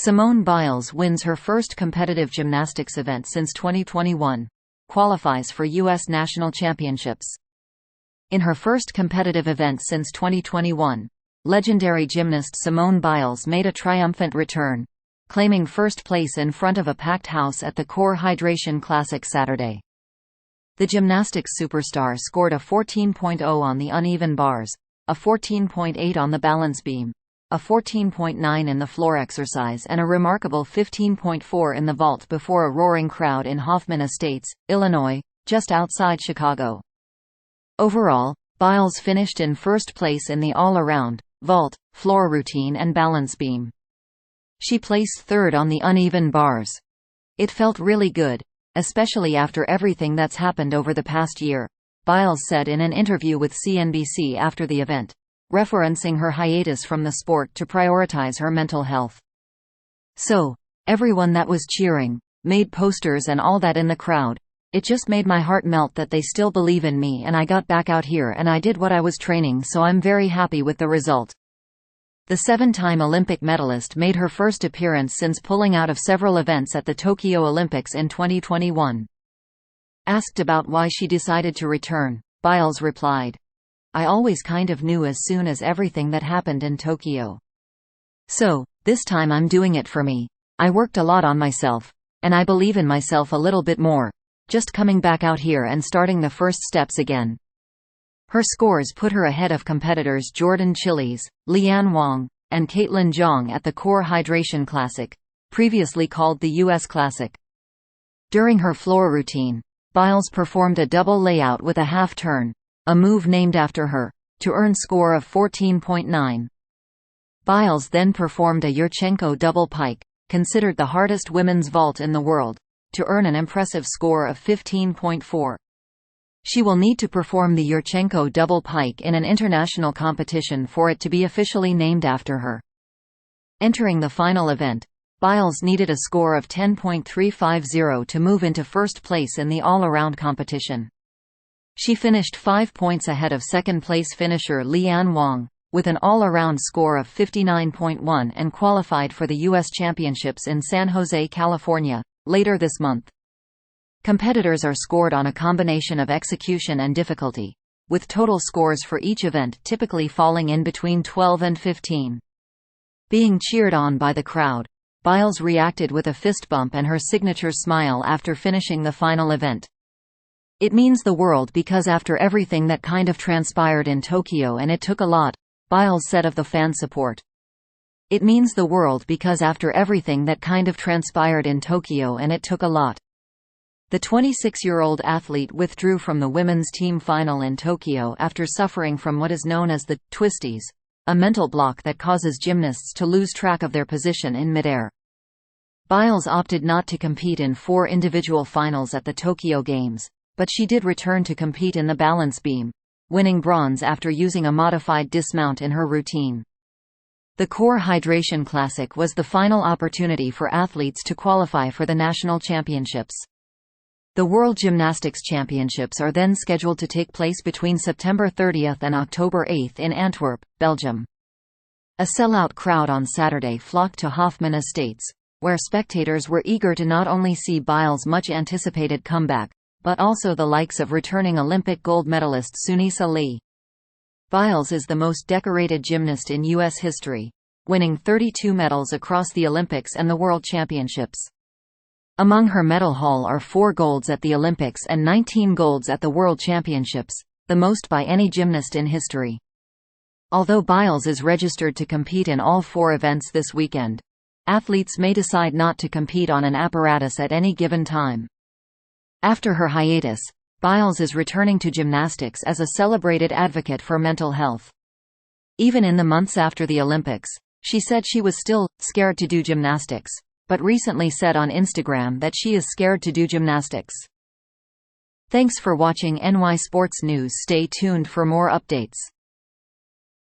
Simone Biles wins her first competitive gymnastics event since 2021, qualifies for U.S. national championships. In her first competitive event since 2021, legendary gymnast Simone Biles made a triumphant return, claiming first place in front of a packed house at the Core Hydration Classic Saturday. The gymnastics superstar scored a 14.0 on the uneven bars, a 14.8 on the balance beam, a 14.9 in the floor exercise and a remarkable 15.4 in the vault before a roaring crowd in Hoffman Estates, Illinois, just outside Chicago. Overall, Biles finished in first place in the all-around, vault, floor routine and balance beam. She placed third on the uneven bars. "It felt really good, especially after everything that's happened over the past year," Biles said in an interview with CNBC after the event, referencing her hiatus from the sport to prioritize her mental health. "So, everyone that was cheering, made posters and all that in the crowd, it just made my heart melt that they still believe in me, and I got back out here and I did what I was training, so I'm very happy with the result." The seven-time Olympic medalist made her first appearance since pulling out of several events at the Tokyo Olympics in 2021. Asked about why she decided to return, Biles replied, "I always kind of knew as soon as everything that happened in Tokyo. So, this time I'm doing it for me. I worked a lot on myself, and I believe in myself a little bit more, just coming back out here and starting the first steps again." Her scores put her ahead of competitors Jordan Chiles, Lian Wang, and Caitlin Zhang at the Core Hydration Classic, previously called the U.S. Classic. During her floor routine, Biles performed a double layout with a half turn, a move named after her, to earn score of 14.9. Biles then performed a Yurchenko double pike, considered the hardest women's vault in the world, to earn an impressive score of 15.4. She will need to perform the Yurchenko double pike in an international competition for it to be officially named after her. Entering the final event, Biles needed a score of 10.350 to move into first place in the all-around competition. She finished 5 points ahead of second-place finisher Lian Wang, with an all-around score of 59.1 and qualified for the U.S. Championships in San Jose, California, later this month. Competitors are scored on a combination of execution and difficulty, with total scores for each event typically falling in between 12 and 15. Being cheered on by the crowd, Biles reacted with a fist bump and her signature smile after finishing the final event. "It means the world because after everything that kind of transpired in Tokyo, and it took a lot," Biles said of the fan support. "It means the world because after everything that kind of transpired in Tokyo, and it took a lot." The 26-year-old athlete withdrew from the women's team final in Tokyo after suffering from what is known as the twisties, a mental block that causes gymnasts to lose track of their position in midair. Biles opted not to compete in 4 individual finals at the Tokyo Games, but she did return to compete in the balance beam, winning bronze after using a modified dismount in her routine. The Core Hydration Classic was the final opportunity for athletes to qualify for the national championships. The World Gymnastics Championships are then scheduled to take place between September 30 and October 8 in Antwerp, Belgium. A sellout crowd on Saturday flocked to Hoffman Estates, where spectators were eager to not only see Biles' much-anticipated comeback, but also the likes of returning Olympic gold medalist Sunisa Lee. Biles is the most decorated gymnast in U.S. history, winning 32 medals across the Olympics and the World Championships. Among her medal haul are 4 golds at the Olympics and 19 golds at the World Championships, the most by any gymnast in history. Although Biles is registered to compete in all 4 events this weekend, athletes may decide not to compete on an apparatus at any given time. After her hiatus, Biles is returning to gymnastics as a celebrated advocate for mental health. Even in the months after the Olympics, she said she was still scared to do gymnastics, but recently said on Instagram that she is scared to do gymnastics. Thanks for watching NY Sports News. Stay tuned for more updates.